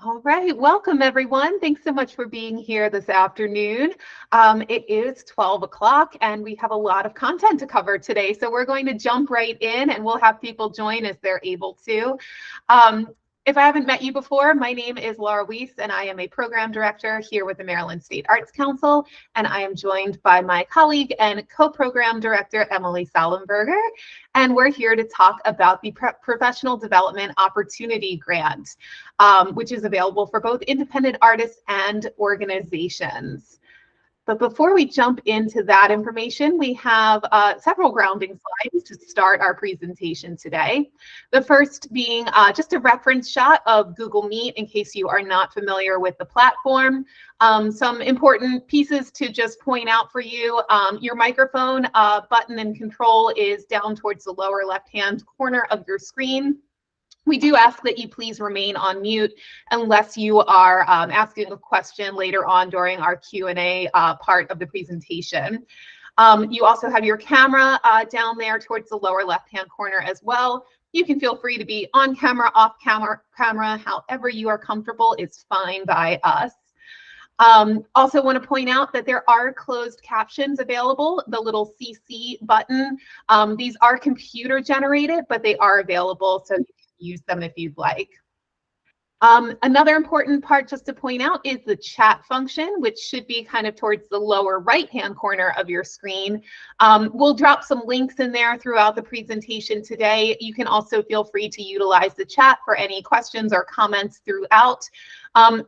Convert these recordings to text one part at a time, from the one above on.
All right, welcome everyone. Thanks so much for being here this afternoon. It is 12 o'clock and we have a lot of content to cover today. So we're going to jump right in and we'll have people join as they're able to. If I haven't met you before, my name is Laura Weiss and I am a program director here with the Maryland State Arts Council. And I am joined by my colleague and co-program director, Emily Sollenberger. And we're here to talk about the Professional Development Opportunity Grant, which is available for both independent artists and organizations. But before we jump into that information, we have several grounding slides to start our presentation today. The first being just a reference shot of Google Meet in case you are not familiar with the platform. Some important pieces to just point out for you. Your microphone button and control is down towards the lower left-hand corner of your screen. We do ask that you please remain on mute unless you are asking a question later on during our Q&A part of the presentation. You also have your camera down there towards the lower left-hand corner as well. You can feel free to be on camera, off camera, however you are comfortable is fine by us. Also want to point out that there are closed captions available, the little CC button. These are computer generated, but they are available, so you can use them if you'd like. Another important part just to point out is the chat function, which should be kind of towards the lower right-hand corner of your screen. We'll drop some links in there throughout the presentation today. You can also feel free to utilize the chat for any questions or comments throughout.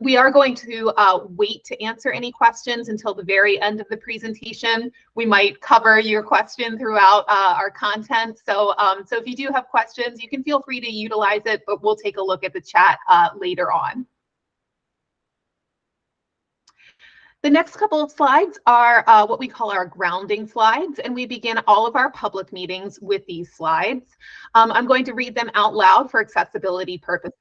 We are going to wait to answer any questions until the very end of the presentation. We might cover your question throughout our content. So if you do have questions, you can feel free to utilize it, but we'll take a look at the chat later on. The next couple of slides are what we call our grounding slides, and we begin all of our public meetings with these slides. I'm going to read them out loud for accessibility purposes.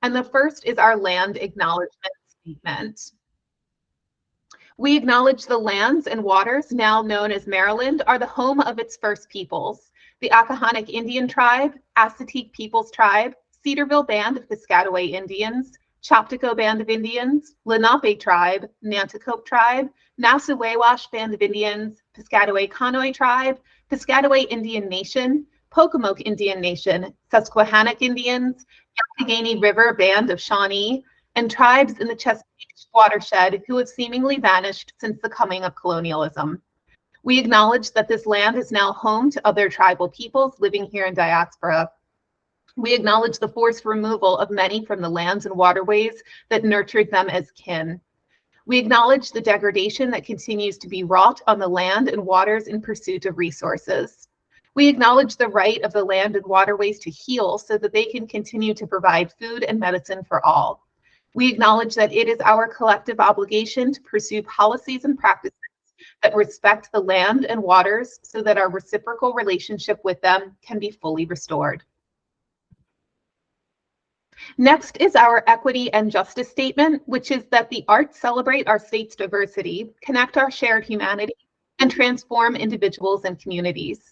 And the first is our land acknowledgement statement. We acknowledge the lands and waters now known as Maryland are the home of its first peoples, the Accohonic Indian Tribe, Assateague Peoples Tribe, Cedarville Band of Piscataway Indians, Chopticot Band of Indians, Lenape Tribe, Nanticoke Tribe, Nassau-Wawash Band of Indians, Piscataway Conoy Tribe, Piscataway Indian Nation, Pocomoke Indian Nation, Susquehannock Indians, Youghiogheny River Band of Shawnee, and tribes in the Chesapeake watershed who have seemingly vanished since the coming of colonialism. We acknowledge that this land is now home to other tribal peoples living here in diaspora. We acknowledge the forced removal of many from the lands and waterways that nurtured them as kin. We acknowledge the degradation that continues to be wrought on the land and waters in pursuit of resources. We acknowledge the right of the land and waterways to heal so that they can continue to provide food and medicine for all. We acknowledge that it is our collective obligation to pursue policies and practices that respect the land and waters so that our reciprocal relationship with them can be fully restored. Next is our equity and justice statement, which is that the arts celebrate our state's diversity, connect our shared humanity, and transform individuals and communities.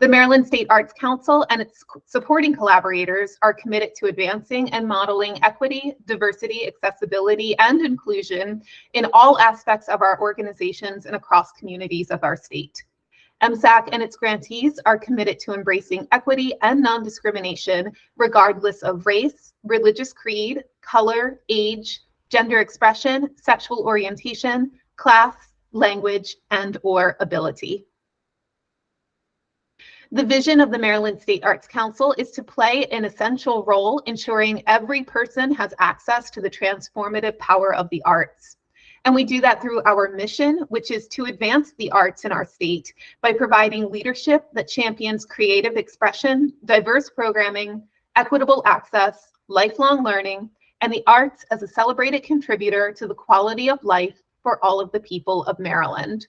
The Maryland State Arts Council and its supporting collaborators are committed to advancing and modeling equity, diversity, accessibility, and inclusion in all aspects of our organizations and across communities of our state. MSAC and its grantees are committed to embracing equity and non-discrimination regardless of race, religious creed, color, age, gender expression, sexual orientation, class, language, and/or ability. The vision of the Maryland State Arts Council is to play an essential role ensuring every person has access to the transformative power of the arts. And we do that through our mission, which is to advance the arts in our state by providing leadership that champions creative expression, diverse programming, equitable access, lifelong learning, and the arts as a celebrated contributor to the quality of life for all of the people of Maryland.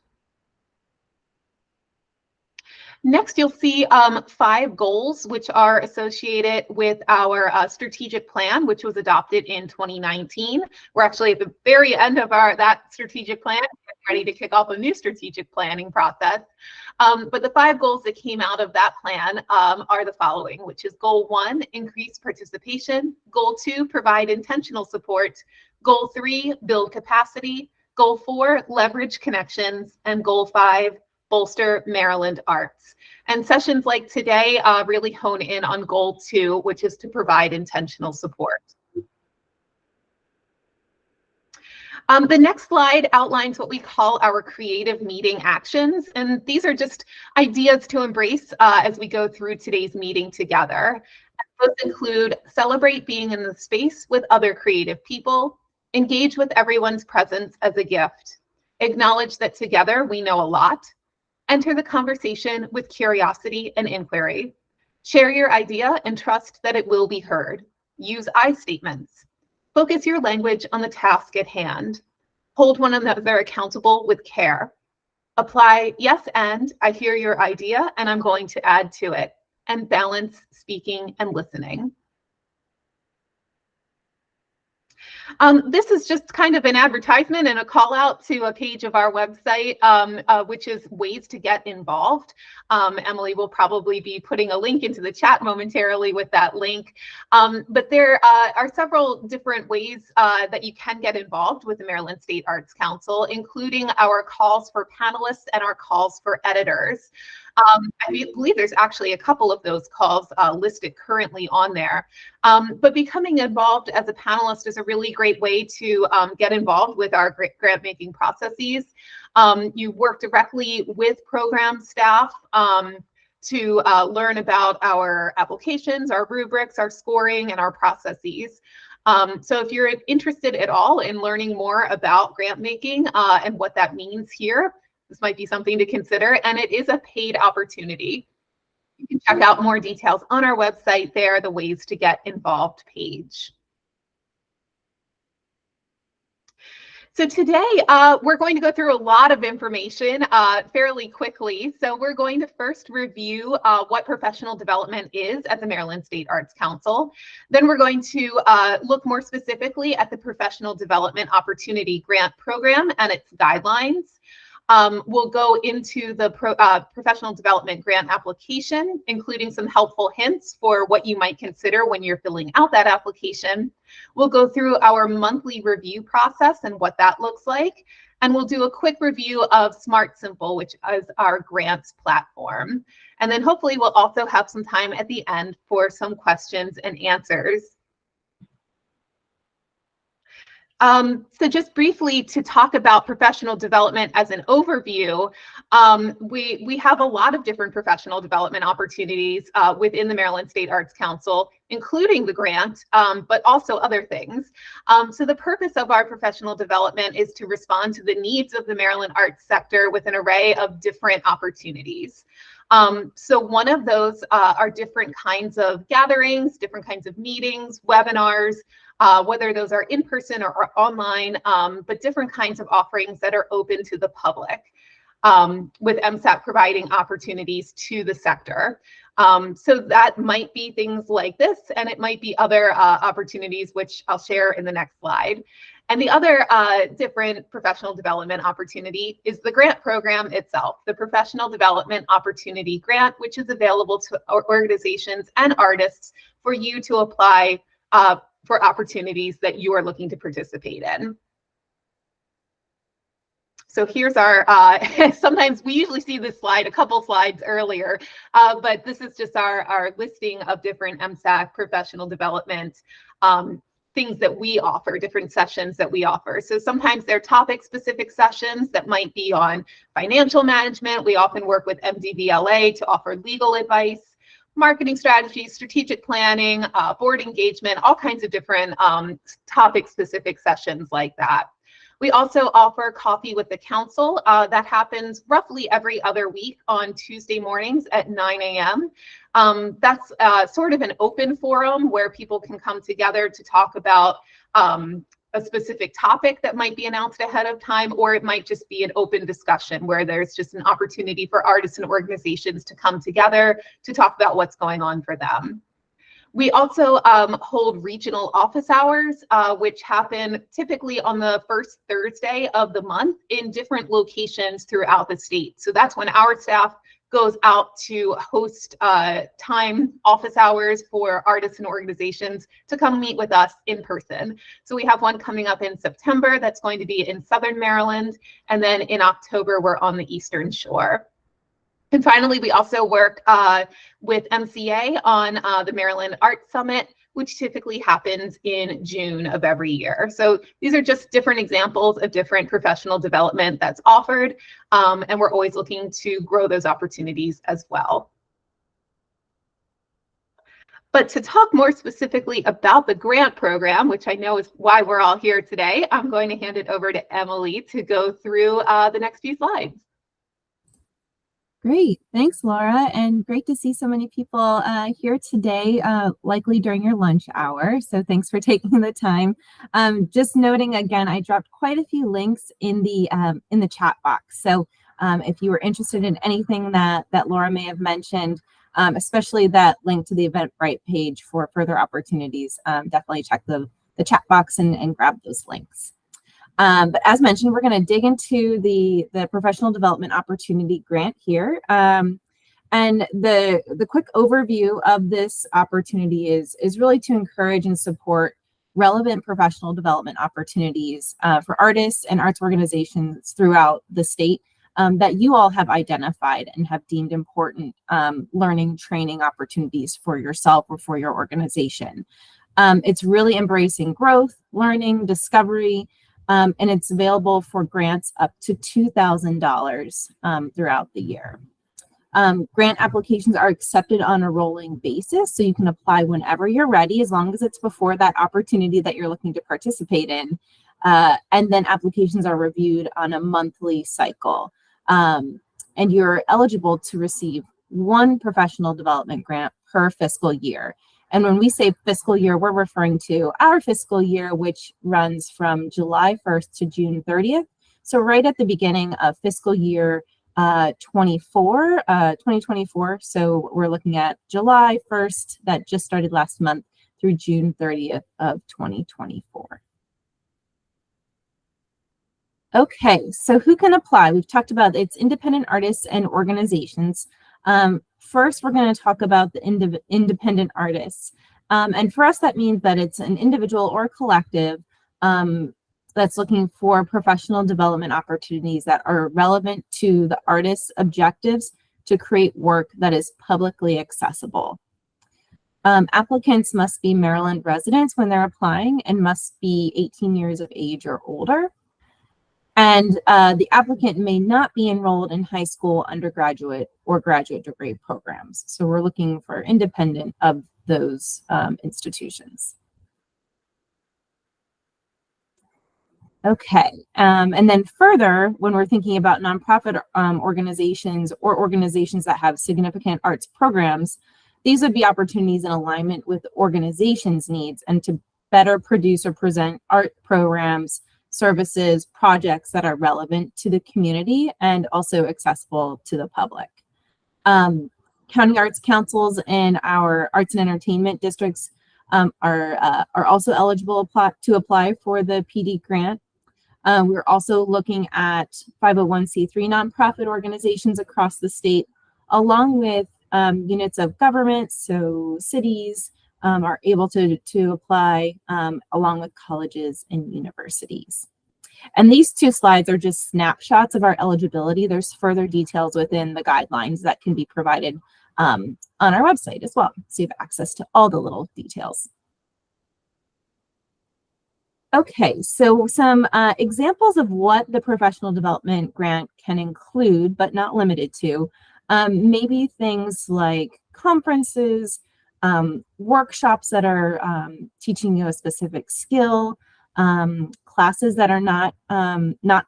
Next, you'll see 5 goals which are associated with our strategic plan, which was adopted in 2019. We're actually at the very end of that strategic plan. ready to kick off a new strategic planning process. But the 5 goals that came out of that plan are the following, which is goal 1, increase participation. Goal 2, provide intentional support. Goal 3, build capacity. Goal 4, leverage connections. And goal 5, bolster Maryland arts. And sessions like today really hone in on goal 2, which is to provide intentional support. The next slide outlines what we call our creative meeting actions. And these are just ideas to embrace as we go through today's meeting together. Those include celebrate being in the space with other creative people, engage with everyone's presence as a gift, acknowledge that together we know a lot, enter the conversation with curiosity and inquiry, share your idea and trust that it will be heard, use I statements, focus your language on the task at hand, hold one another accountable with care, apply yes and I hear your idea and I'm going to add to it, and balance speaking and listening. This is just kind of an advertisement and a call out to a page of our website, which is ways to get involved. Emily will probably be putting a link into the chat momentarily with that link. But there are several different ways that you can get involved with the Maryland State Arts Council, including our calls for panelists and our calls for editors. I believe there's actually a couple of those calls listed currently on there. But becoming involved as a panelist is a really great way to get involved with our grant making processes. You work directly with program staff to learn about our applications, our rubrics, our scoring, and our processes. So if you're interested at all in learning more about grant making and what that means here, this might be something to consider, and it is a paid opportunity. You can check out more details on our website there, the ways to get involved page. So today, we're going to go through a lot of information fairly quickly. So we're going to first review what professional development is at the Maryland State Arts Council. Then we're going to look more specifically at the Professional Development Opportunity Grant Program and its guidelines. We'll go into the professional development grant application, including some helpful hints for what you might consider when you're filling out that application. We'll go through our monthly review process and what that looks like. And we'll do a quick review of Smart Simple, which is our grants platform. And then hopefully we'll also have some time at the end for some questions and answers. So just briefly to talk about professional development as an overview, we have a lot of different professional development opportunities within the Maryland State Arts Council, including the grant, but also other things. So the purpose of our professional development is to respond to the needs of the Maryland arts sector with an array of different opportunities. So one of those are different kinds of gatherings, different kinds of meetings, webinars, whether those are in person or online, but different kinds of offerings that are open to the public, with MSAC providing opportunities to the sector. So that might be things like this, and it might be other opportunities, which I'll share in the next slide. And the other different professional development opportunity is the grant program itself, the Professional Development Opportunity Grant, which is available to organizations and artists for you to apply for opportunities that you are looking to participate in. So here's our, sometimes we usually see this slide a couple slides earlier, but this is just our listing of different MSAC professional development things that we offer, different sessions that we offer. So sometimes they're topic-specific sessions that might be on financial management. We often work with MDVLA to offer legal advice, marketing strategies, strategic planning, board engagement, all kinds of different topic-specific sessions like that. We also offer Coffee with the Council. That happens roughly every other week on Tuesday mornings at 9 a.m. That's sort of an open forum where people can come together to talk about a specific topic that might be announced ahead of time, or it might just be an open discussion where there's just an opportunity for artists and organizations to come together to talk about what's going on for them. We also hold regional office hours, which happen typically on the first Thursday of the month in different locations throughout the state. So that's when our staff goes out to host time office hours for artists and organizations to come meet with us in person. So we have one coming up in September that's going to be in Southern Maryland, and then in October we're on the Eastern Shore. And finally, we also work with MCA on the Maryland Art Summit, which typically happens in June of every year. So these are just different examples of different professional development that's offered, and we're always looking to grow those opportunities as well. But to talk more specifically about the grant program, which I know is why we're all here today, I'm going to hand it over to Emily to go through the next few slides. Great, thanks, Laura, and great to see so many people here today, likely during your lunch hour. So thanks for taking the time. Just noting again, I dropped quite a few links in the chat box. So if you were interested in anything that Laura may have mentioned, especially that link to the Eventbrite page for further opportunities, definitely check the chat box and grab those links. But as mentioned, we're going to dig into the professional development opportunity grant here. And the quick overview of this opportunity is really to encourage and support relevant professional development opportunities for artists and arts organizations throughout the state that you all have identified and have deemed important learning, training opportunities for yourself or for your organization. It's really embracing growth, learning, discovery, and it's available for grants up to $2,000 throughout the year. Grant applications are accepted on a rolling basis, so you can apply whenever you're ready, as long as it's before that opportunity that you're looking to participate in. And then applications are reviewed on a monthly cycle. And you're eligible to receive one professional development grant per fiscal year. And when we say fiscal year, we're referring to our fiscal year, which runs from July 1st to June 30th. So right at the beginning of fiscal year 2024. So we're looking at July 1st, that just started last month, through June 30th of 2024. Okay, so who can apply? We've talked about it's independent artists and organizations. First, we're going to talk about the independent artists. And for us, that means that it's an individual or collective that's looking for professional development opportunities that are relevant to the artist's objectives to create work that is publicly accessible. Applicants must be Maryland residents when they're applying and must be 18 years of age or older. And the applicant may not be enrolled in high school, undergraduate, or graduate degree programs. So we're looking for independent of those institutions. Okay, and then further, when we're thinking about nonprofit organizations or organizations that have significant arts programs, these would be opportunities in alignment with the organization's needs and to better produce or present art programs, services, projects that are relevant to the community and also accessible to the public. County arts councils in our arts and entertainment districts are also eligible to apply for the PD grant. We're also looking at 501c3 nonprofit organizations across the state, along with units of government, so cities, are able to apply along with colleges and universities. And these two slides are just snapshots of our eligibility. There's further details within the guidelines that can be provided on our website as well, so you have access to all the little details. Okay, so some examples of what the professional development grant can include, but not limited to, maybe things like conferences, workshops that are teaching you a specific skill, classes that are not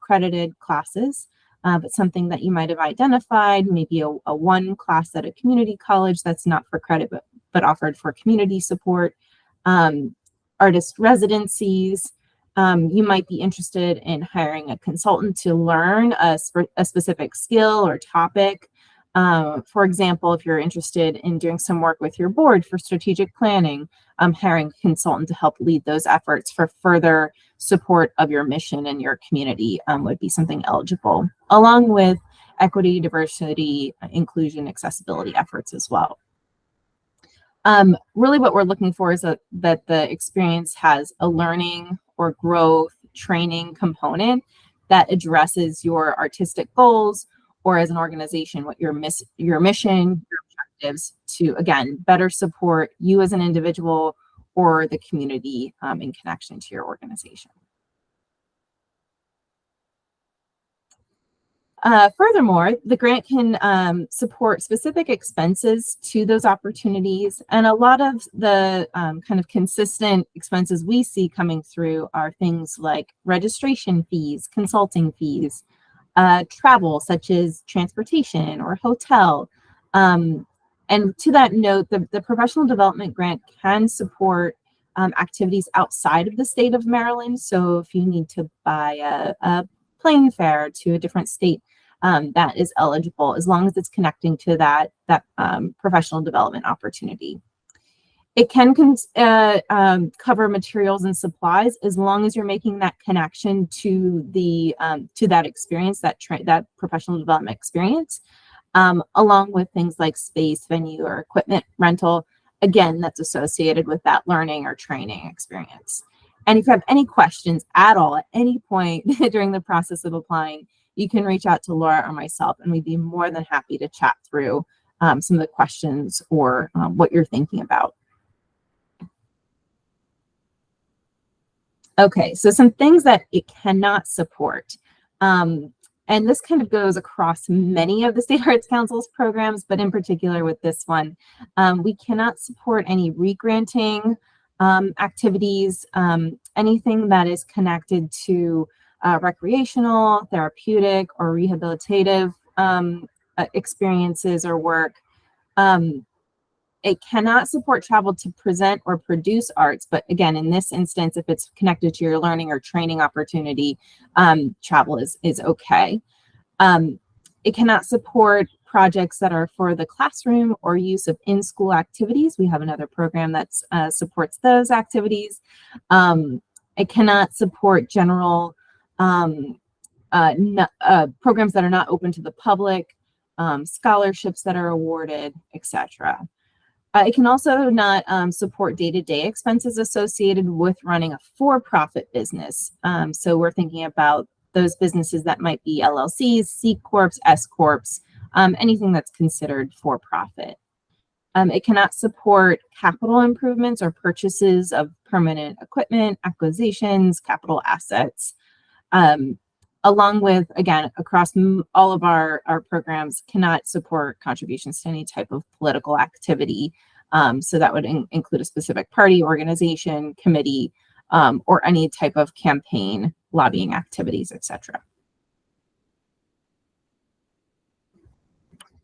credited classes, but something that you might have identified, maybe a one class at a community college that's not for credit, but offered for community support, artist residencies. You might be interested in hiring a consultant to learn a specific skill or topic. For example, if you're interested in doing some work with your board for strategic planning, hiring a consultant to help lead those efforts for further support of your mission and your community would be something eligible, along with equity, diversity, inclusion, accessibility efforts as well. Really what we're looking for is that the experience has a learning or growth training component that addresses your artistic goals, or as an organization, what your mission, your objectives to, again, better support you as an individual or the community in connection to your organization. Furthermore, the grant can support specific expenses to those opportunities, and a lot of the kind of consistent expenses we see coming through are things like registration fees, consulting fees, travel such as transportation or hotel. And to that note, the professional development grant can support activities outside of the state of Maryland. So if you need to buy a plane fare to a different state, that is eligible as long as it's connecting to that professional development opportunity. It can cover materials and supplies as long as you're making that connection to the to that experience, that professional development experience, along with things like space, venue, or equipment rental. Again, that's associated with that learning or training experience. And if you have any questions at all at any point during the process of applying, you can reach out to Laura or myself, and we'd be more than happy to chat through some of the questions or what you're thinking about. Okay, so some things that it cannot support. And this kind of goes across many of the State Arts Council's programs, but in particular with this one, we cannot support any regranting activities, anything that is connected to recreational, therapeutic, or rehabilitative experiences or work. It cannot support travel to present or produce arts, but again, in this instance, if it's connected to your learning or training opportunity, travel is okay. It cannot support projects that are for the classroom or use of in-school activities. We have another program that supports those activities. It cannot support general programs that are not open to the public, scholarships that are awarded, etc. It can also not support day-to-day expenses associated with running a for-profit business. So we're thinking about those businesses that might be LLCs, C Corps, S Corps, anything that's considered for-profit. It cannot support capital improvements or purchases of permanent equipment, acquisitions, capital assets, along with, again, across all of our programs, cannot support contributions to any type of political activity. So that would include a specific party, organization, committee, or any type of campaign, lobbying activities, etc.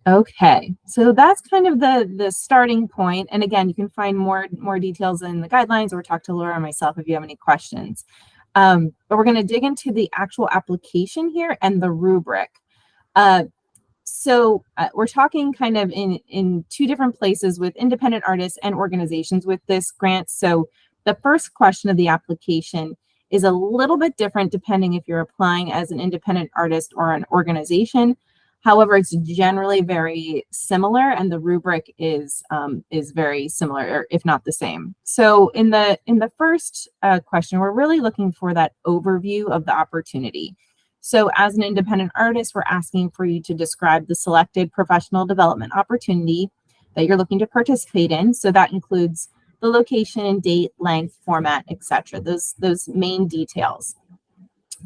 Okay, so that's kind of the starting point. And again, you can find more details in the guidelines, or talk to Laura or myself if you have any questions. But we're going to dig into the actual application here and the rubric. So we're talking kind of in two different places with independent artists and organizations with this grant. So the first question of the application is a little bit different depending if you're applying as an independent artist or an organization. However, it's generally very similar, and the rubric is very similar, or if not the same. So in the first question, we're really looking for that overview of the opportunity. So as an independent artist, we're asking for you to describe the selected professional development opportunity that you're looking to participate in. So that includes the location, date, length, format, etc. Those main details.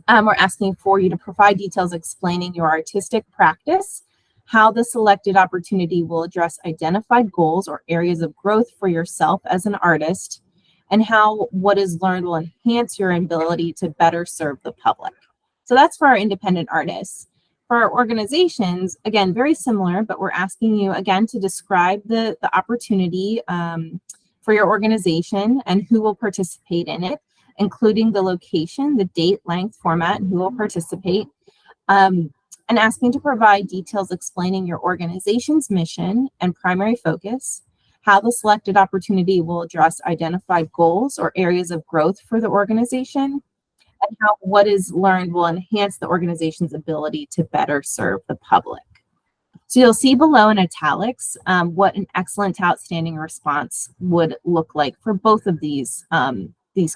We're asking for you to provide details explaining your artistic practice, how the selected opportunity will address identified goals or areas of growth for yourself as an artist, and how what is learned will enhance your ability to better serve the public. So that's for our independent artists. For our organizations, again, very similar, but we're asking you again to describe the opportunity for your organization and who will participate in it, including the location, the date, length, format, and who will participate. and asking to provide details explaining your organization's mission and primary focus, how the selected opportunity will address identified goals or areas of growth for the organization, and how what is learned will enhance the organization's ability to better serve the public. So you'll see below in italics what an excellent to outstanding response would look like for both of these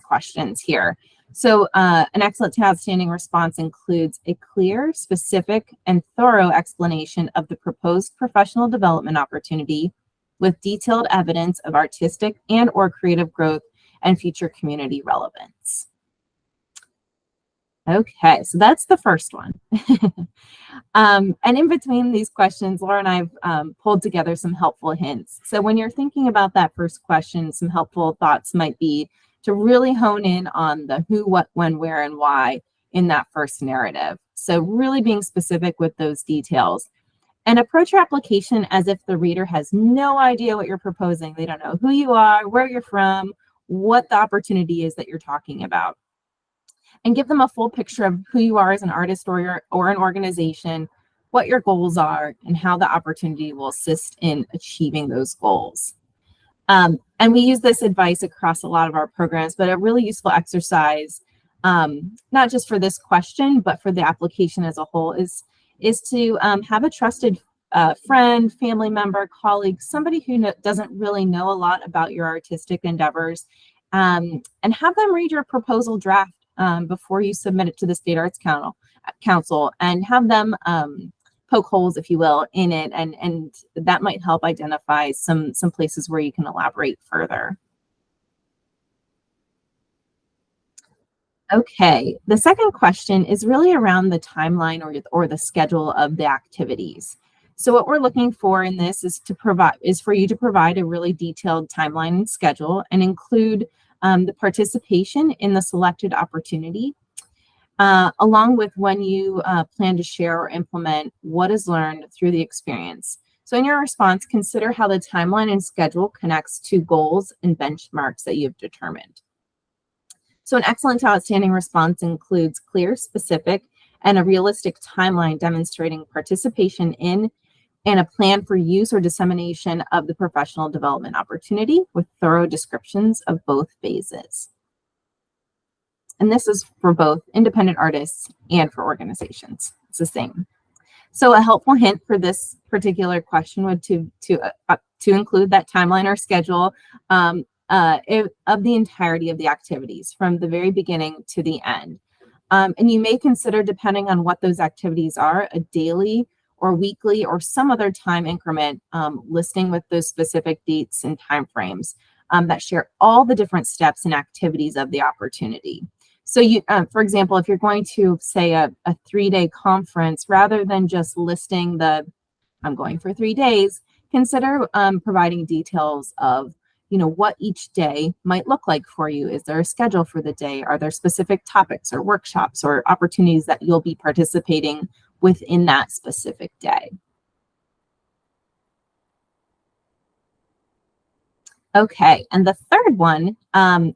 questions here. So an excellent to outstanding response includes a clear, specific, and thorough explanation of the proposed professional development opportunity with detailed evidence of artistic and or creative growth and future community relevance. Okay, so that's the first one. And in between these questions, Laura and I've pulled together some helpful hints. So when you're thinking about that first question, some helpful thoughts might be to really hone in on the who, what, when, where, and why in that first narrative. So really being specific with those details. And approach your application as if the reader has no idea what you're proposing. They don't know who you are, where you're from, what the opportunity is that you're talking about. And give them a full picture of who you are as an artist or an organization, what your goals are, and how the opportunity will assist in achieving those goals. And we use this advice across a lot of our programs, but a really useful exercise, not just for this question, but for the application as a whole, is to have a trusted friend, family member, colleague, somebody who doesn't really know a lot about your artistic endeavors, and have them read your proposal draft before you submit it to the State Arts Council, and have them poke holes, if you will, in it, and that might help identify some places where you can elaborate further. Okay, the second question is really around the timeline or the schedule of the activities. So what we're looking for in this is for you to provide a really detailed timeline and schedule, and include the participation in the selected opportunity, along with when you plan to share or implement what is learned through the experience. So in your response, consider how the timeline and schedule connects to goals and benchmarks that you've determined. So an excellent to outstanding response includes clear, specific, and a realistic timeline demonstrating participation in and a plan for use or dissemination of the professional development opportunity with thorough descriptions of both phases. And this is for both independent artists and for organizations. It's the same. So a helpful hint for this particular question would to include that timeline or schedule of the entirety of the activities from the very beginning to the end. And you may consider, depending on what those activities are, a daily or weekly or some other time increment listing with those specific dates and timeframes that share all the different steps and activities of the opportunity. So you, for example, if you're going to say a 3-day conference, rather than just listing I'm going for 3 days, consider providing details of what each day might look like for you. Is there a schedule for the day? Are there specific topics or workshops or opportunities that you'll be participating within that specific day? Okay, and the third one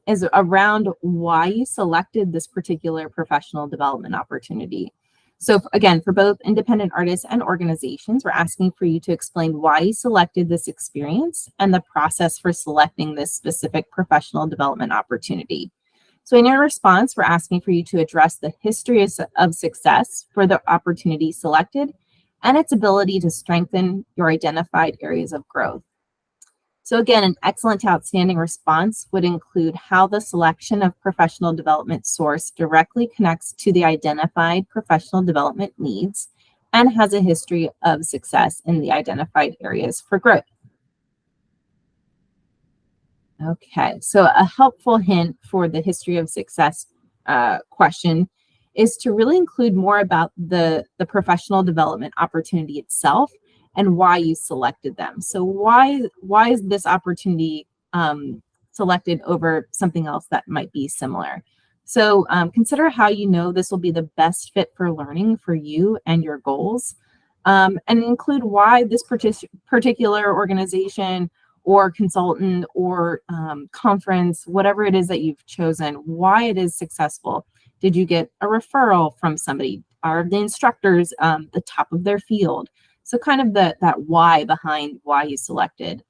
is around why you selected this particular professional development opportunity. So again, for both independent artists and organizations, we're asking for you to explain why you selected this experience and the process for selecting this specific professional development opportunity. So in your response, we're asking for you to address the history of success for the opportunity selected and its ability to strengthen your identified areas of growth. So again, an excellent to outstanding response would include how the selection of professional development source directly connects to the identified professional development needs and has a history of success in the identified areas for growth. Okay, so a helpful hint for the history of success question is to really include more about the professional development opportunity itself and why you selected them. So why is this opportunity selected over something else that might be similar? So consider how you know this will be the best fit for learning for you and your goals, and include why this particular organization or consultant or conference, whatever it is that you've chosen, why it is successful. Did you get a referral from somebody? Are the instructors the top of their field? So kind of that why behind why you selected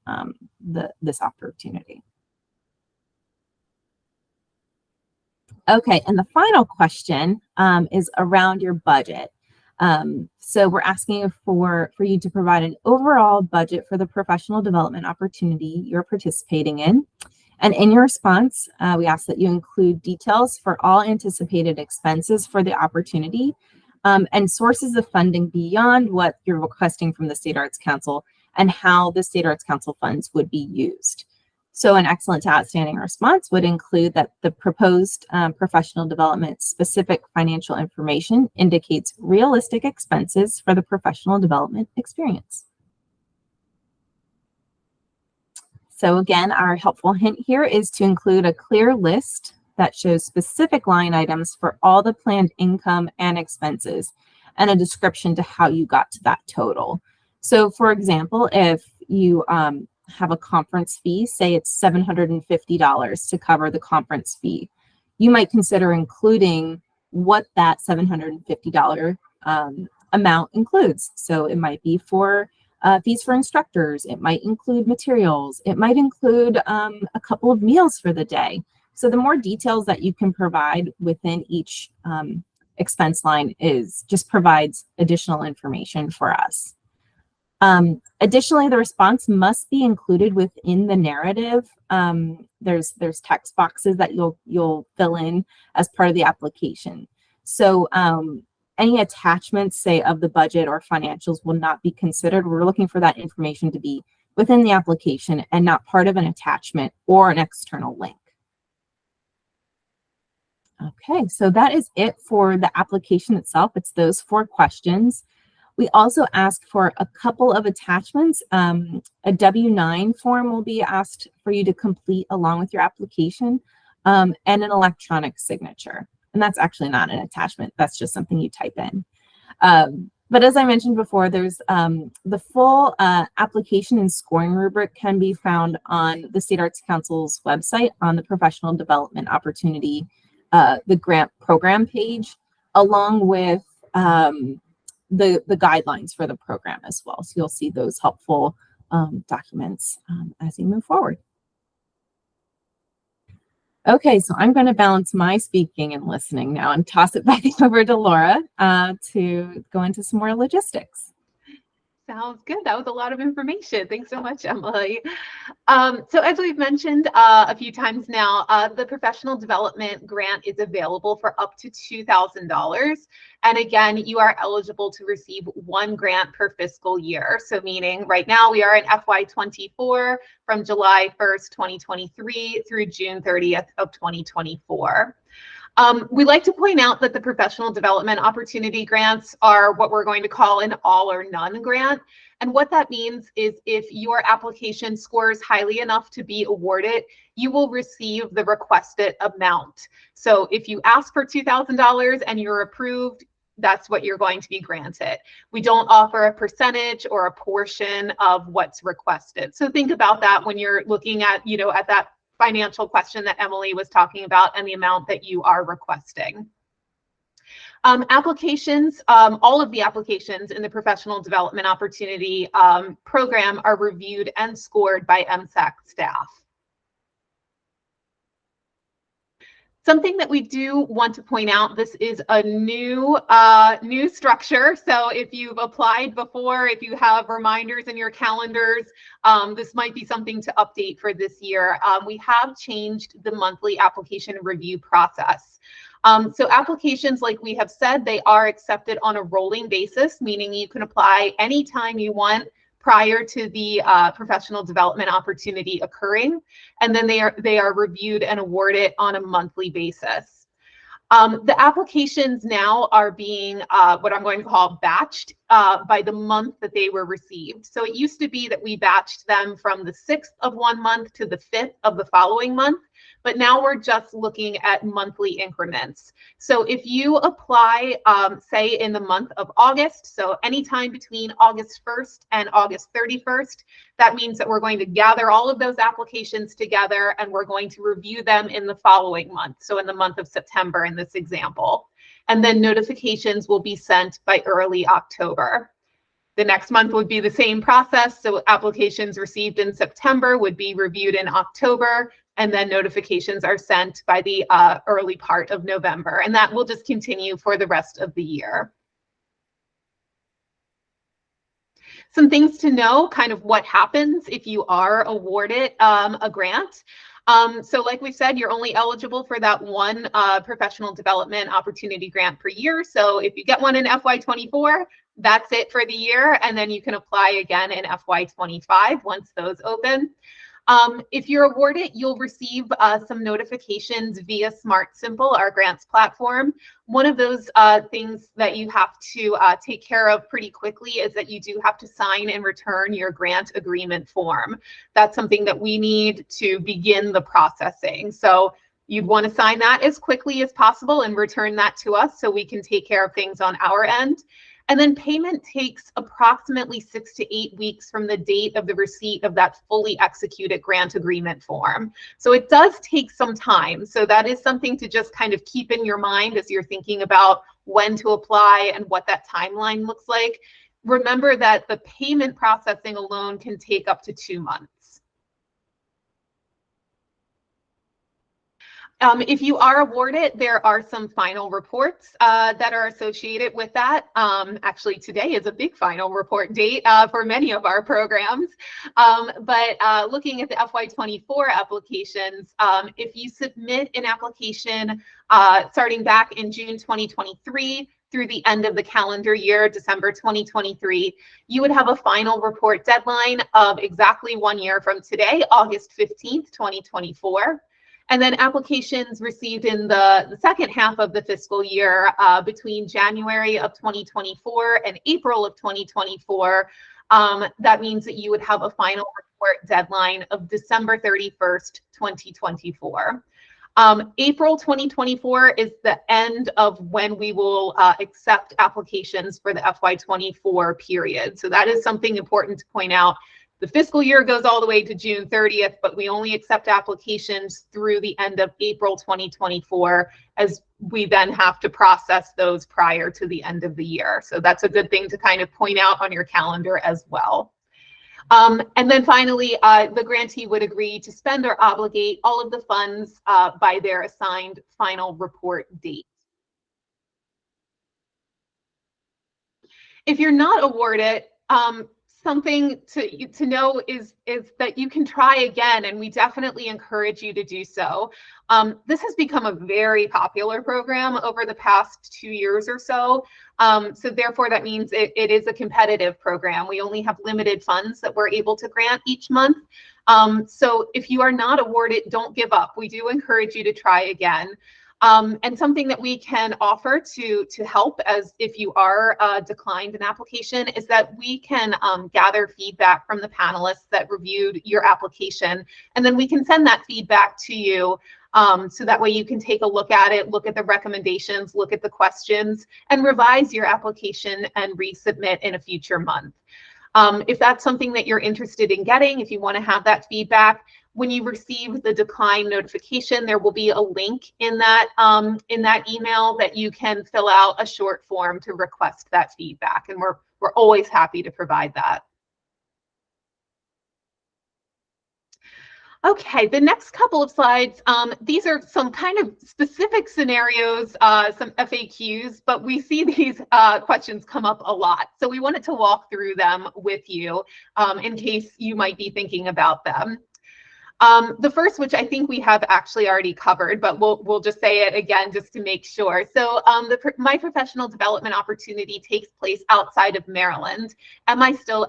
this opportunity. Okay, and the final question is around your budget. So we're asking for you to provide an overall budget for the professional development opportunity you're participating in. And in your response, we ask that you include details for all anticipated expenses for the opportunity and sources of funding beyond what you're requesting from the State Arts Council and how the State Arts Council funds would be used. So an excellent to outstanding response would include that the proposed professional development specific financial information indicates realistic expenses for the professional development experience. So again, our helpful hint here is to include a clear list that shows specific line items for all the planned income and expenses and a description to how you got to that total. So for example, if you have a conference fee, say it's $750 to cover the conference fee, you might consider including what that $750 amount includes. So it might be for fees for instructors, it might include materials, it might include a couple of meals for the day. So the more details that you can provide within each expense line just provides additional information for us. Additionally, the response must be included within the narrative. There's text boxes that you'll fill in as part of the application. So any attachments, say, of the budget or financials will not be considered. We're looking for that information to be within the application and not part of an attachment or an external link. Okay, so that is it for the application itself. It's those 4 questions. We also ask for a couple of attachments. A W-9 form will be asked for you to complete along with your application, and an electronic signature. And that's actually not an attachment. That's just something you type in. But as I mentioned before, there's the full application and scoring rubric can be found on the State Arts Council's website on the professional development opportunity, the grant program page, along with the guidelines for the program as well. So you'll see those helpful documents as you move forward. Okay, so I'm going to balance my speaking and listening now and toss it back over to Laura to go into some more logistics. Sounds good. That was a lot of information. Thanks so much, Emily. So as we've mentioned a few times now, the professional development grant is available for up to $2,000. And again, you are eligible to receive 1 grant per fiscal year. So meaning right now we are in FY24 from July 1st, 2023 through June 30th of 2024. We like to point out that the professional development opportunity grants are what we're going to call an all or none grant. And what that means is if your application scores highly enough to be awarded, you will receive the requested amount. So if you ask for $2,000 and you're approved, that's what you're going to be granted. We don't offer a percentage or a portion of what's requested. So think about that when you're looking at, at that financial question that Emily was talking about and the amount that you are requesting. Applications, all of the applications in the professional development opportunity program are reviewed and scored by MSAC staff. Something that we do want to point out, this is a new structure. So if you've applied before, if you have reminders in your calendars, this might be something to update for this year. We have changed the monthly application review process. So applications, like we have said, they are accepted on a rolling basis, meaning you can apply anytime you want prior to the professional development opportunity occurring, and then they are reviewed and awarded on a monthly basis. The applications now are being what I'm going to call batched by the month that they were received. So it used to be that we batched them from the 6th of one month to the 5th of the following month, but now we're just looking at monthly increments. So if you apply, say in the month of August, so anytime between August 1st and August 31st, that means that we're going to gather all of those applications together and we're going to review them in the following month. So in the month of September in this example. and then notifications will be sent by early October. The next month would be the same process. So applications received in September would be reviewed in October, and then notifications are sent by the early part of November. And that will just continue for the rest of the year. Some things to know, kind of what happens if you are awarded a grant. So like we said, you're only eligible for that one professional development opportunity grant per year. So if you get one in FY24, that's it for the year. And then you can apply again in FY25 once those open. If you're awarded, you'll receive some notifications via Smart Simple, our grants platform. One of those things that you have to take care of pretty quickly is that you do have to sign and return your grant agreement form. That's something that we need to begin the processing. So you'd want to sign that as quickly as possible and return that to us so we can take care of things on our end. And then payment takes approximately 6 to 8 weeks from the date of the receipt of that fully executed grant agreement form. So it does take some time. So that is something to just kind of keep in your mind as you're thinking about when to apply and what that timeline looks like. Remember that the payment processing alone can take up to 2 months. If you are awarded, there are some final reports that are associated with that. Actually, today is a big final report date for many of our programs. But looking at the FY24 applications, if you submit an application starting back in June 2023 through the end of the calendar year, December 2023, you would have a final report deadline of exactly 1 year from today, August 15th, 2024. And then applications received in the second half of the fiscal year between January of 2024 and April of 2024, that means that you would have a final report deadline of December 31st, 2024. April 2024 is the end of when we will accept applications for the FY24 period. So that is something important to point out. The fiscal year goes all the way to June 30th, but we only accept applications through the end of April 2024, as we then have to process those prior to the end of the year. So that's a good thing to kind of point out on your calendar as well. And then finally, the grantee would agree to spend or obligate all of the funds by their assigned final report date. If you're not awarded, something to know is that you can try again, and we definitely encourage you to do so. This has become a very popular program over the past 2 years or so. So therefore, that means it is a competitive program. We only have limited funds that we're able to grant each month. So if you are not awarded, don't give up. We do encourage you to try again. And something that we can offer to help as if you are declined an application is that we can gather feedback from the panelists that reviewed your application, and then we can send that feedback to you so that way you can take a look at it, look at the recommendations, look at the questions, and revise your application and resubmit in a future month. If that's something that you're interested in getting, if you want to have that feedback, when you receive the decline notification, there will be a link in that email that you can fill out a short form to request that feedback, and we're always happy to provide that. Okay, the next couple of slides, these are some kind of specific scenarios, some FAQs, but we see these questions come up a lot. So we wanted to walk through them with you in case you might be thinking about them. The first, which I think we have actually already covered, but we'll just say it again just to make sure. So my professional development opportunity takes place outside of Maryland. Am I still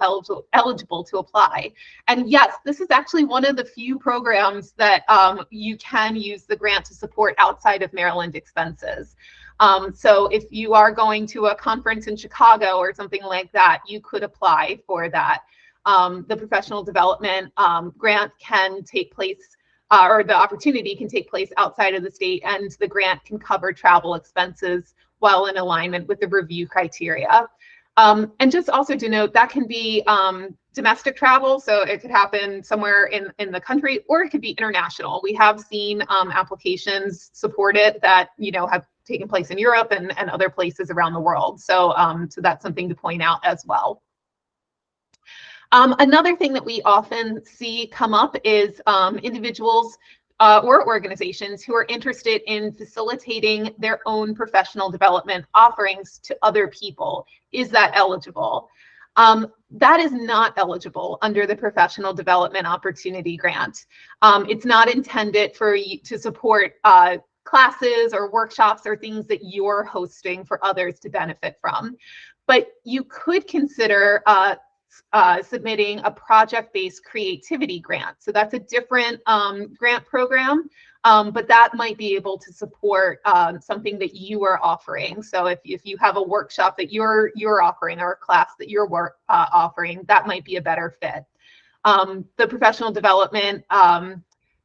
eligible to apply? And yes, this is actually one of the few programs that you can use the grant to support outside of Maryland expenses. So if you are going to a conference in Chicago or something like that, you could apply for that. The professional development grant can take place, or the opportunity can take place outside of the state, and the grant can cover travel expenses while in alignment with the review criteria. And just also to note, that can be domestic travel, so it could happen somewhere in the country, or it could be international. We have seen applications supported that have taking place in Europe and other places around the world. So, so that's something to point out as well. Another thing that we often see come up is individuals or organizations who are interested in facilitating their own professional development offerings to other people. Is that eligible? That is not eligible under the Professional Development Opportunity Grant. It's not intended for you to support classes or workshops or things that you're hosting for others to benefit from. But you could consider submitting a project-based creativity grant. So that's a different grant program, but that might be able to support something that you are offering. So if you have a workshop that you're offering or a class that you're offering, that might be a better fit. The professional development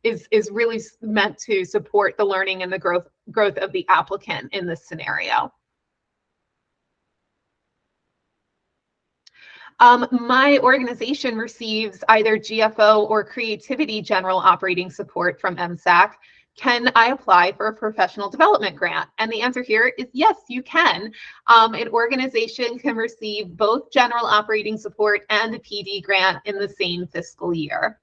is really meant to support the learning and the growth of the applicant in this scenario. My organization receives either GFO or creativity general operating support from MSAC. Can I apply for a professional development grant? And the answer here is yes, you can. An organization can receive both general operating support and a PD grant in the same fiscal year.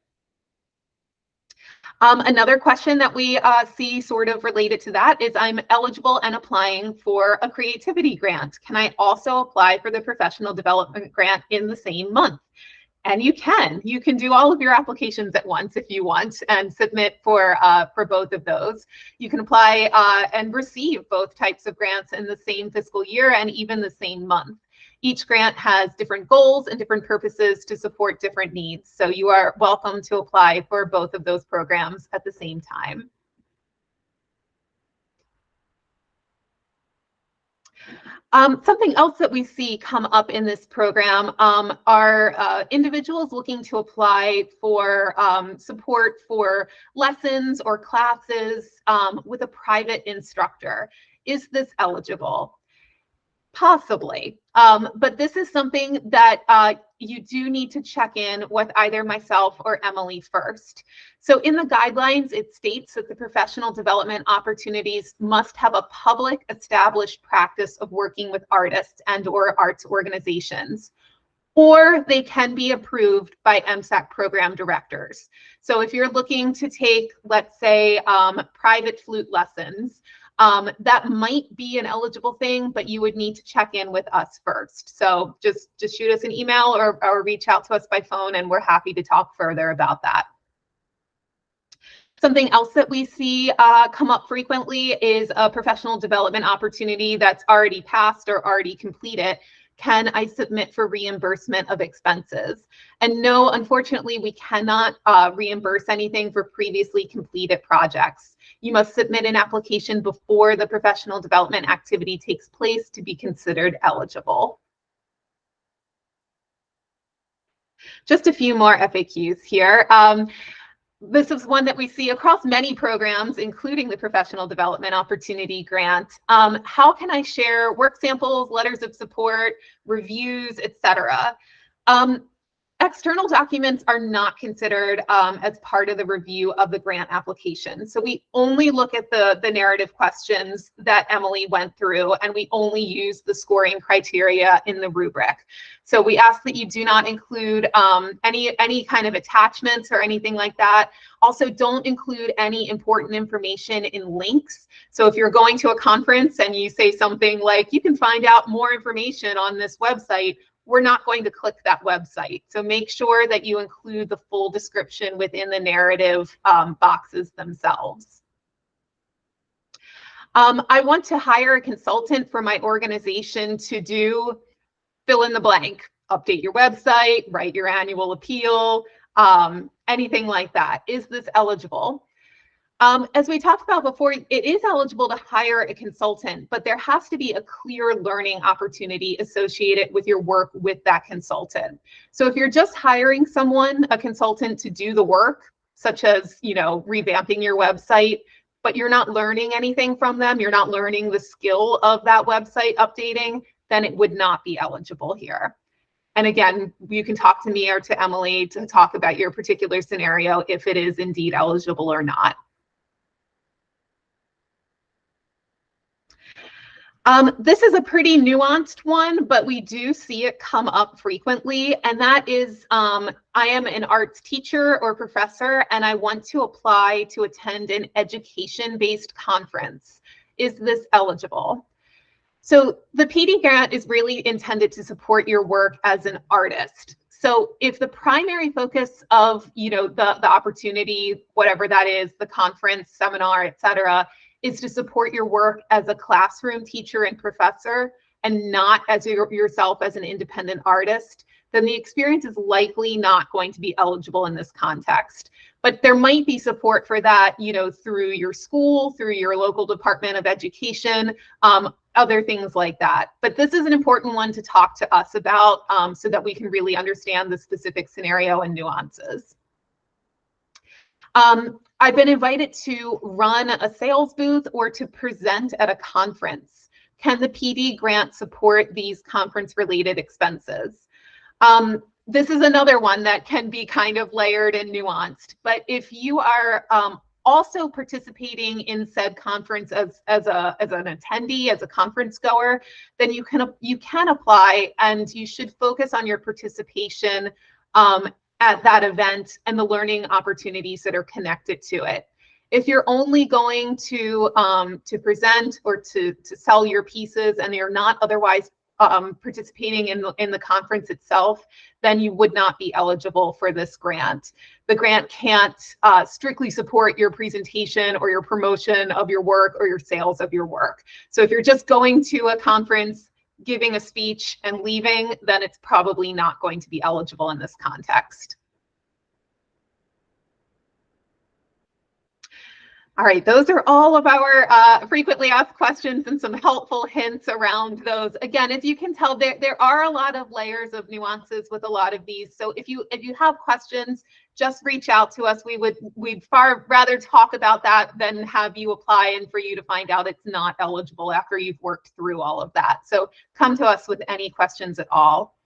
Another question that we see sort of related to that is I'm eligible and applying for a creativity grant. Can I also apply for the professional development grant in the same month? And you can. You can do all of your applications at once if you want and submit for both of those. You can apply and receive both types of grants in the same fiscal year and even the same month. Each grant has different goals and different purposes to support different needs. So you are welcome to apply for both of those programs at the same time. Something else that we see come up in this program are individuals looking to apply for support for lessons or classes with a private instructor. Is this eligible? Possibly, but this is something that you do need to check in with either myself or Emily first. So in the guidelines, it states that the professional development opportunities must have a public established practice of working with artists and or arts organizations, or they can be approved by MSAC program directors. So if you're looking to take, let's say, private flute lessons, that might be an eligible thing, but you would need to check in with us first. So just shoot us an email or reach out to us by phone, and we're happy to talk further about that. Something else that we see come up frequently is a professional development opportunity that's already passed or already completed. Can I submit for reimbursement of expenses? And no, unfortunately, we cannot reimburse anything for previously completed projects. You must submit an application before the professional development activity takes place to be considered eligible. Just a few more FAQs here. This is one that we see across many programs, including the Professional Development Opportunity Grant. How can I share work samples, letters of support, reviews, etc.? External documents are not considered as part of the review of the grant application. So we only look at the narrative questions that Emily went through, and we only use the scoring criteria in the rubric. So we ask that you do not include any kind of attachments or anything like that. Also, don't include any important information in links. So if you're going to a conference and you say something like, you can find out more information on this website, we're not going to click that website. So make sure that you include the full description within the narrative boxes themselves. I want to hire a consultant for my organization to do fill in the blank, update your website, write your annual appeal, anything like that. Is this eligible? As we talked about before, it is eligible to hire a consultant, but there has to be a clear learning opportunity associated with your work with that consultant. So if you're just hiring someone, a consultant, to do the work, such as, you know, revamping your website, but you're not learning anything from them, you're not learning the skill of that website updating, then it would not be eligible here. And again, you can talk to me or to Emily to talk about your particular scenario if it is indeed eligible or not. This is a pretty nuanced one, but we do see it come up frequently, and that is I am an arts teacher or professor, and I want to apply to attend an education-based conference. Is this eligible? So the PD grant is really intended to support your work as an artist. So if the primary focus of the opportunity, whatever that is, the conference, seminar, etc., is to support your work as a classroom teacher and professor and not as yourself as an independent artist, then the experience is likely not going to be eligible in this context. But there might be support for that, through your school, through your local Department of Education, other things like that. But this is an important one to talk to us about so that we can really understand the specific scenario and nuances. I've been invited to run a sales booth or to present at a conference. Can the PD grant support these conference-related expenses? This is another one that can be kind of layered and nuanced, but if you are also participating in said conference as an attendee, as a conference goer, then you can apply, and you should focus on your participation at that event and the learning opportunities that are connected to it. If you're only going to present or to sell your pieces and you're not otherwise participating in the conference itself, then you would not be eligible for this grant. The grant can't strictly support your presentation or your promotion of your work or your sales of your work. So if you're just going to a conference, giving a speech and leaving, then it's probably not going to be eligible in this context. All right, those are all of our frequently asked questions and some helpful hints around those. Again, as you can tell, there are a lot of layers of nuances with a lot of these. So if you have questions, just reach out to us. We'd far rather talk about that than have you apply and for you to find out it's not eligible after you've worked through all of that. So come to us with any questions at all.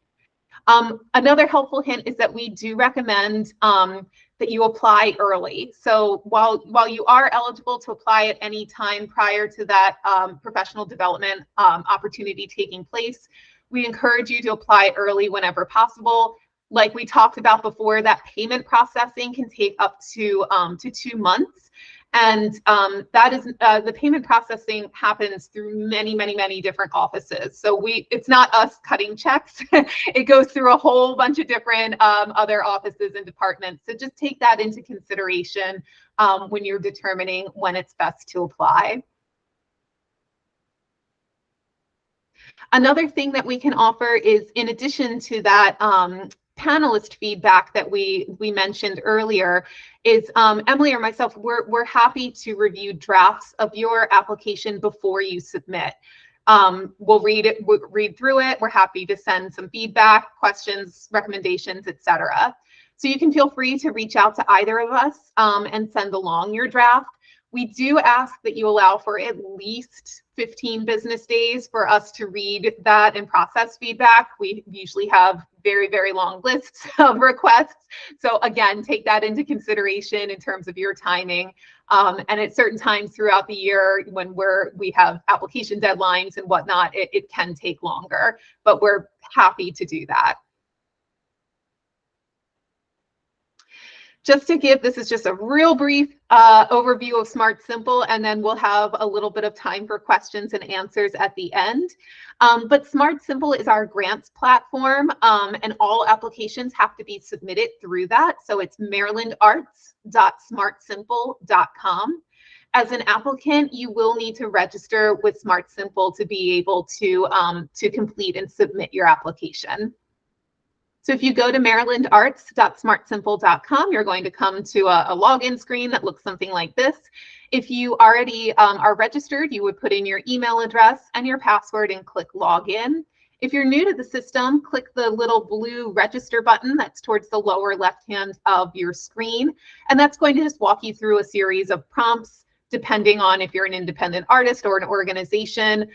Another helpful hint is that we do recommend that you apply early. So while you are eligible to apply at any time prior to that professional development opportunity taking place, we encourage you to apply early whenever possible. Like we talked about before, that payment processing can take up to 2 months. And that is the payment processing happens through many different offices. So it's not us cutting checks. It goes through a whole bunch of different other offices and departments. So just take that into consideration when you're determining when it's best to apply. Another thing that we can offer is, in addition to that panelist feedback that we mentioned earlier, is Emily or myself, we're happy to review drafts of your application before you submit. We'll read through it. We're happy to send some feedback, questions, recommendations, etc. So you can feel free to reach out to either of us and send along your draft. We do ask that you allow for at least 15 business days for us to read that and process feedback. We usually have very long lists of requests. So again, take that into consideration in terms of your timing. And at certain times throughout the year when we have application deadlines and whatnot, it can take longer, but we're happy to do that. Just to give, this is just a real brief overview of Smart Simple, and then we'll have a little bit of time for questions and answers at the end. But Smart Simple is our grants platform, and all applications have to be submitted through that. So it's marylandarts.smartsimple.com. As an applicant, you will need to register with Smart Simple to be able to complete and submit your application. So if you go to marylandarts.smartsimple.com, you're going to come to a login screen that looks something like this. If you already are registered, you would put in your email address and your password and click login. If you're new to the system, click the little blue register button that's towards the lower left hand of your screen. And that's going to just walk you through a series of prompts. Depending on if you're an independent artist or an organization,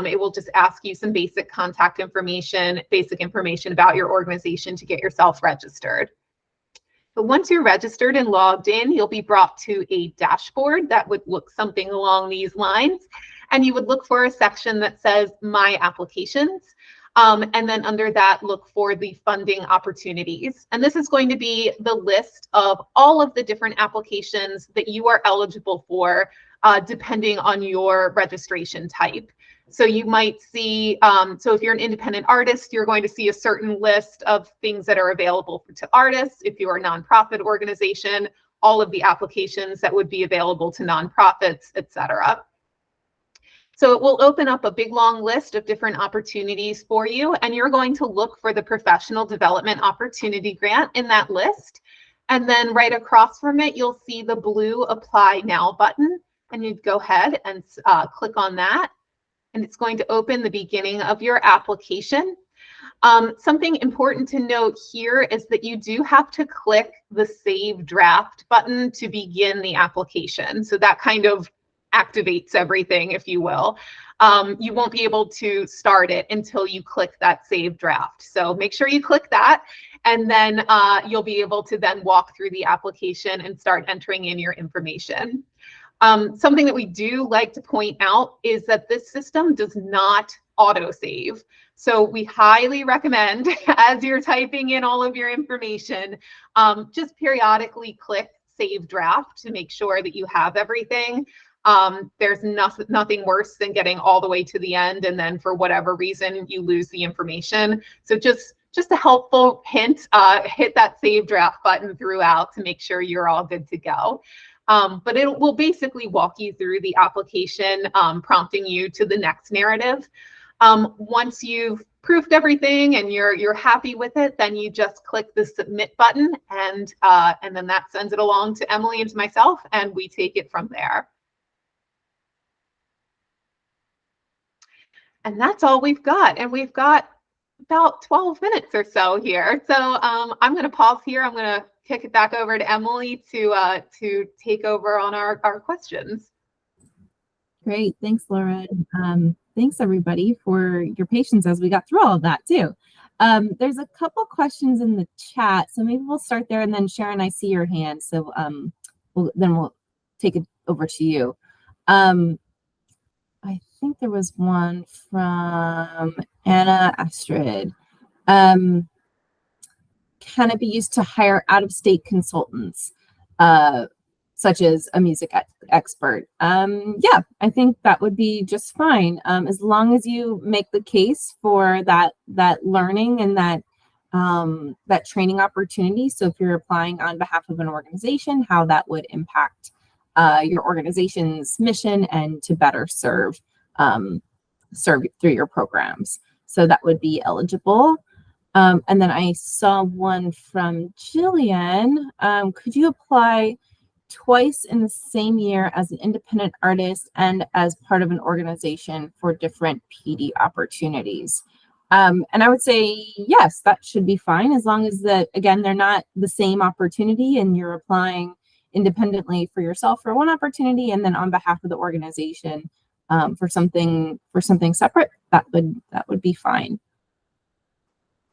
it will just ask you some basic contact information, basic information about your organization to get yourself registered. But once you're registered and logged in, you'll be brought to a dashboard that would look something along these lines. and you would look for a section that says My Applications. And then under that, look for the funding opportunities. And this is going to be the list of all of the different applications that you are eligible for, depending on your registration type. So you might see, so if you're an independent artist, you're going to see a certain list of things that are available to artists. If you're a nonprofit organization, all of the applications that would be available to nonprofits, et cetera. So it will open up a big long list of different opportunities for you, and you're going to look for the Professional Development Opportunity Grant in that list. And then right across from it, you'll see the blue Apply Now button, and you'd go ahead and click on that, and it's going to open the beginning of your application. Something important to note here is that you do have to click the Save Draft button to begin the application. So that kind of activates everything, if you will. You won't be able to start it until you click that Save Draft. So make sure you click that, and then you'll be able to then walk through the application and start entering in your information. Something that we do like to point out is that this system does not autosave. So we highly recommend, as you're typing in all of your information, just periodically click Save Draft to make sure that you have everything. There's nothing worse than getting all the way to the end and then for whatever reason you lose the information. So just a helpful hint, hit that Save Draft button throughout to make sure you're all good to go. But it will basically walk you through the application, prompting you to the next narrative. Once you've proofed everything and you're happy with it, then you just click the Submit button, and then that sends it along to Emily and to myself, and we take it from there. And that's all we've got. And we've got about 12 minutes or so here. So I'm going to pause here. I'm going to kick it back over to Emily to take over on our questions. Great. Thanks, Laura. Thanks, everybody, for your patience as we got through all of that, too. There's a couple questions in the chat, so maybe we'll start there. And then, Sharon, I see your hand, so we'll take it over to you. I think there was one from Anna Astrid. Can it be used to hire out-of-state consultants, such as a music expert? Yeah, I think that would be just fine, as long as you make the case for that learning and that training opportunity. So if you're applying on behalf of an organization, how that would impact your organization's mission and to better serve through your programs. So that would be eligible. And then I saw one from Jillian. Could you apply twice in the same year as an independent artist and as part of an organization for different PD opportunities? And I would say, yes, that should be fine, as long as again, they're not the same opportunity and you're applying independently for yourself for one opportunity and then on behalf of the organization for something separate. That would be fine.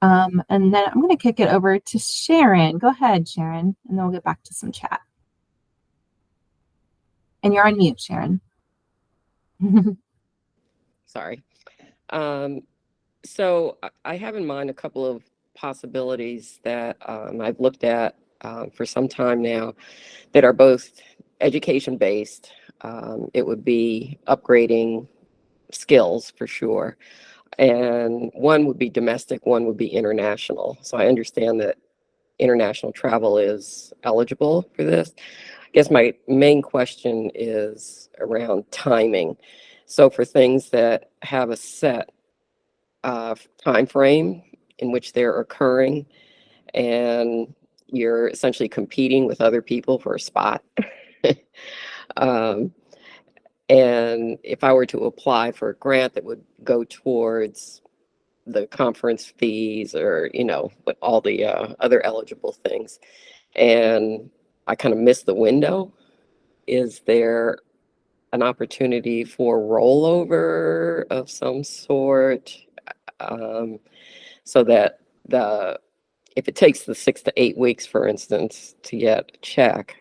And then I'm going to kick it over to Sharon. Go ahead, Sharon, and then we'll get back to some chat. And you're on mute, Sharon. Sorry. So I have in mind a couple of possibilities that I've looked at for some time now that are both education-based. It would be upgrading skills for sure. And one would be domestic, one would be international. So I understand that international travel is eligible for this. I guess my main question is around timing. So for things that have a set time frame in which they're occurring and you're essentially competing with other people for a spot. And if I were to apply for a grant that would go towards the conference fees or, all the other eligible things, and I kind of missed the window, is there an opportunity for rollover of some sort? So that if it takes the 6 to 8 weeks, for instance, to get a check,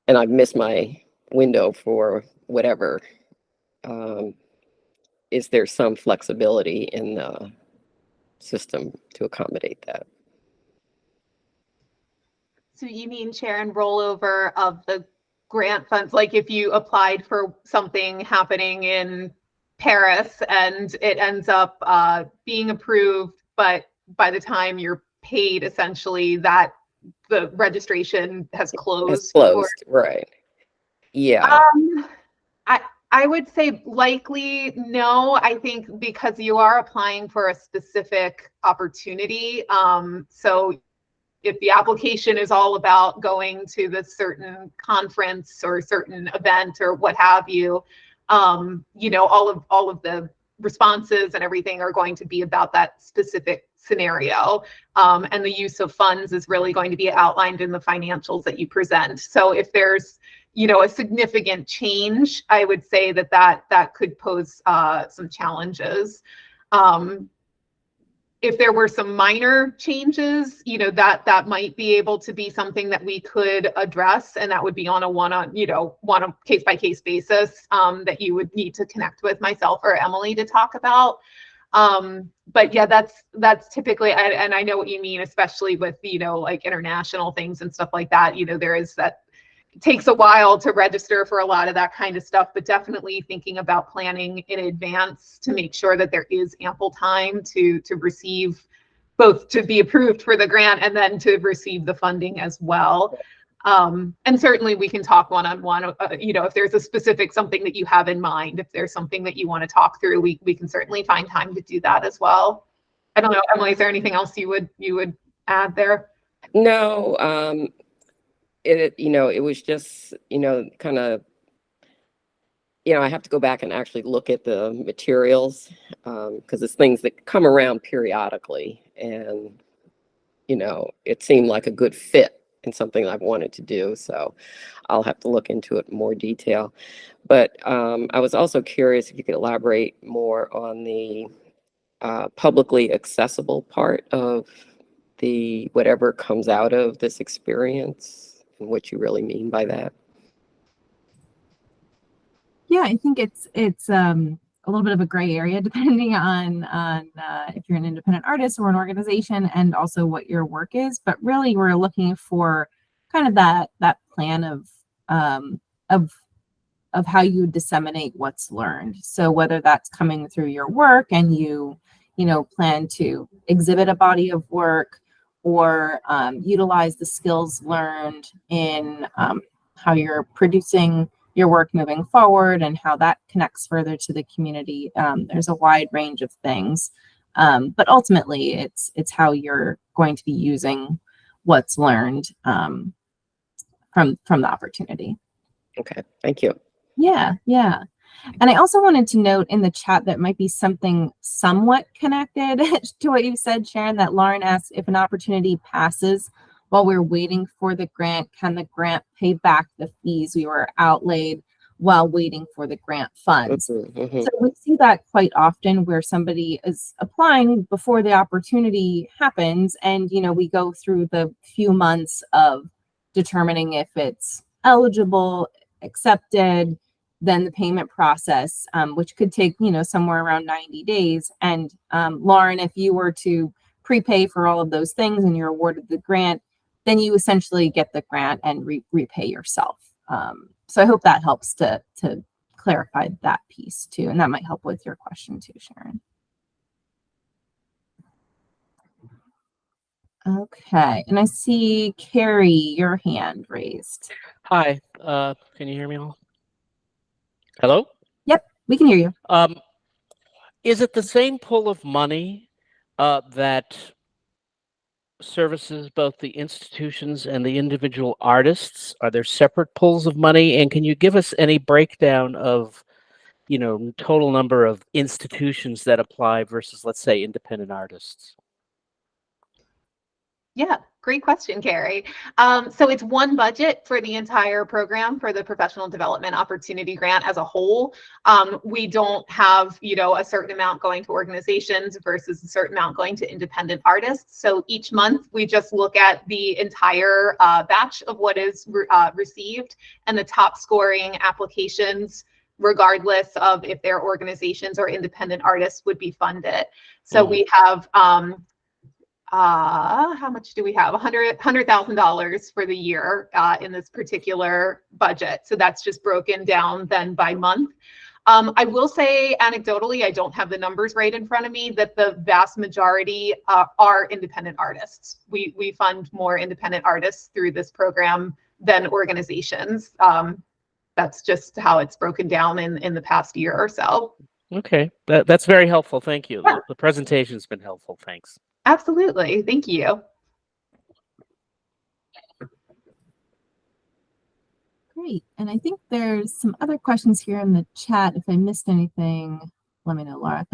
and I've missed my window for whatever. Is there some flexibility in the system to accommodate that? So you mean, Sharon, rollover of the grant funds? Like if you applied for something happening in Paris and it ends up being approved, but by the time you're paid, essentially that the registration has closed. Has closed, right? Yeah. I would say likely no. I think because you are applying for a specific opportunity. So if the application is all about going to the certain conference or certain event or what have you, all of the responses and everything are going to be about that specific scenario. And the use of funds is really going to be outlined in the financials that you present. So if there's a significant change, I would say that could pose some challenges. If there were some minor changes, that might be able to be something that we could address, and that would be on a case by case basis that you would need to connect with myself or Emily to talk about. But yeah, that's typically, and I know what you mean, especially with like international things and stuff like that. There is that. It takes a while to register for a lot of that kind of stuff, but definitely thinking about planning in advance to make sure that there is ample time to receive, both to be approved for the grant and then to receive the funding as well. And certainly we can talk one-on-one, if there's a specific something that you have in mind, if there's something that you want to talk through, we can certainly find time to do that as well. I don't know, Emily, is there anything else you would add there? No, it was just, kind of, I have to go back and actually look at the materials because it's things that come around periodically. And, it seemed like a good fit and something I've wanted to do. So I'll have to look into it in more detail. But I was also curious if you could elaborate more on the publicly accessible part of the whatever comes out of this experience. What you really mean by that. Yeah, I think it's a little bit of a gray area depending on if you're an independent artist or an organization, and also what your work is. But really, we're looking for kind of that plan of how you disseminate what's learned. So whether that's coming through your work and you plan to exhibit a body of work, or utilize the skills learned in how you're producing your work moving forward and how that connects further to the community. There's a wide range of things, but ultimately it's how you're going to be using what's learned from the opportunity. Okay, thank you. Yeah. And I also wanted to note in the chat that might be something somewhat connected to what you said, Sharon, that Lauren asked, if an opportunity passes while we're waiting for the grant, can the grant pay back the fees we were outlaid while waiting for the grant funds? Mm-hmm. So we see that quite often where somebody is applying before the opportunity happens, and we go through the few months of determining if it's eligible, accepted, then the payment process, which could take, somewhere around 90 days. And Lauren, if you were to prepay for all of those things and you're awarded the grant, then you essentially get the grant and repay yourself. So I hope that helps to clarify that piece too. And that might help with your question too, Sharon. Okay, and I see Carrie, your hand raised. Hi, can you hear me all? Hello? Yep, we can hear you. Is it the same pool of money that services both the institutions and the individual artists? Are there separate pools of money? And can you give us any breakdown of, total number of institutions that apply versus, let's say, independent artists? Yeah, great question, Carrie. So it's one budget for the entire program for the Professional Development Opportunity Grant as a whole. We don't have, a certain amount going to organizations versus a certain amount going to independent artists. So each month we just look at the entire batch of what is received, and the top scoring applications, regardless of if they're organizations or independent artists, would be funded. So we have how much do we have? $100,000 for the year in this particular budget. So that's just broken down then by month. I will say anecdotally, I don't have the numbers right in front of me, that the vast majority are independent artists. We fund more independent artists through this program than organizations. That's just how it's broken down in the past year or so. Okay, that's very helpful. Thank you. Yeah. The presentation's been helpful. Thanks. Absolutely. Thank you. Great. And I think there's some other questions here in the chat. If I missed anything, let me know, Laura.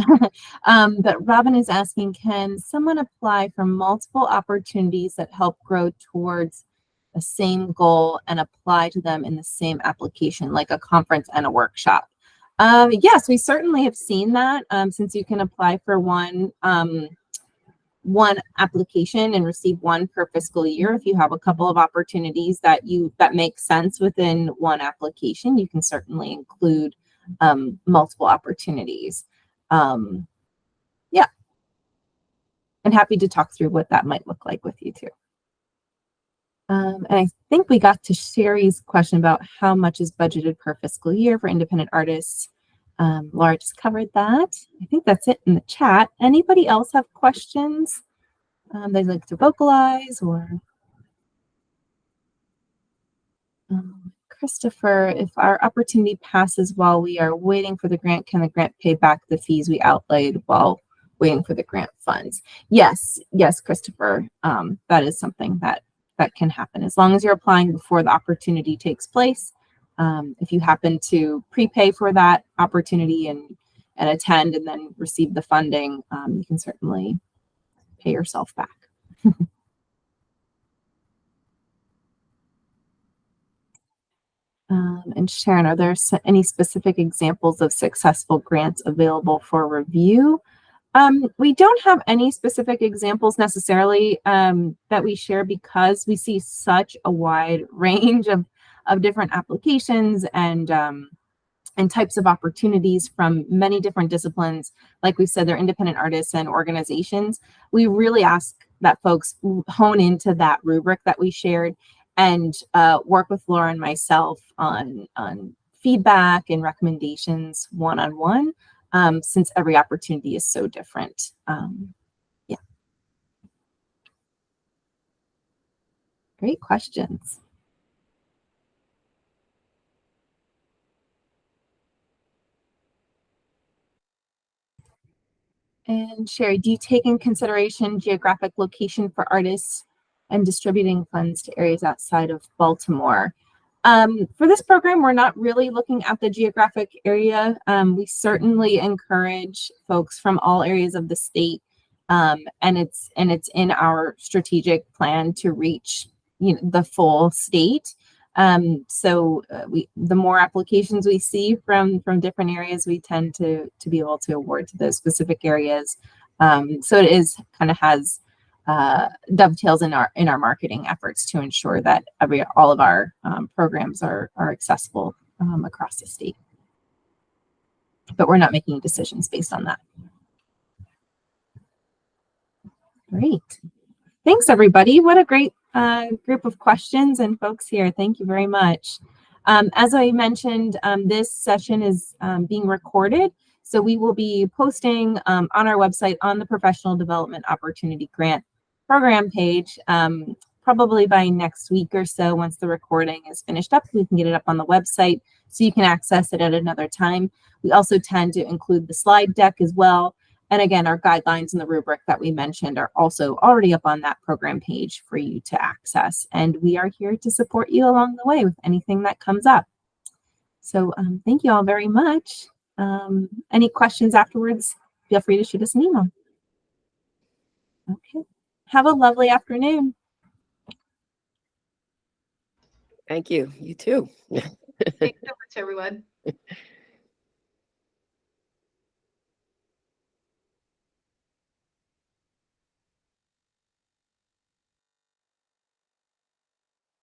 But Robin is asking, can someone apply for multiple opportunities that help grow towards the same goal and apply to them in the same application, like a conference and a workshop? Yes, we certainly have seen that, since you can apply for one application and receive one per fiscal year. If you have a couple of opportunities that make sense within one application, you can certainly include multiple opportunities. Yeah, and happy to talk through what that might look like with you too. And I think we got to Sherry's question about how much is budgeted per fiscal year for independent artists. Laura just covered that. I think that's it in the chat. Anybody else have questions they'd like to vocalize? Or Christopher, if our opportunity passes while we are waiting for the grant, can the grant pay back the fees we outlaid while waiting for the grant funds? Yes, Christopher. That is something that can happen as long as you're applying before the opportunity takes place. If you happen to prepay for that opportunity and attend and then receive the funding, you can certainly pay yourself back. And Sharon, are there any specific examples of successful grants available for review? We don't have any specific examples necessarily that we share, because we see such a wide range of different applications and types of opportunities from many different disciplines. Like we said, they're independent artists and organizations. We really ask that folks hone into that rubric that we shared and work with Laura and myself on feedback and recommendations one-on-one, since every opportunity is so different. Yeah. Great questions. And Sherry, do you take in consideration geographic location for artists and distributing funds to areas outside of Baltimore? For this program, we're not really looking at the geographic area. We certainly encourage folks from all areas of the state, and it's in our strategic plan to reach the full state. So the more applications we see from different areas, we tend to be able to award to those specific areas. So it is kind of has dovetails in our marketing efforts to ensure that all of our programs are accessible across the state. But we're not making decisions based on that. Great. Thanks, everybody. What a great group of questions and folks here. Thank you very much. As I mentioned, this session is being recorded, so we will be posting on our website on the Professional Development Opportunity Grant Program page probably by next week or so. Once the recording is finished up, we can get it up on the website so you can access it at another time. We also tend to include the slide deck as well. And again, our guidelines and the rubric that we mentioned are also already up on that program page for you to access. And we are here to support you along the way with anything that comes up. So thank you all very much. Any questions afterwards, feel free to shoot us an email. Okay. Have a lovely afternoon. Thank you. You too. Thanks so much, everyone.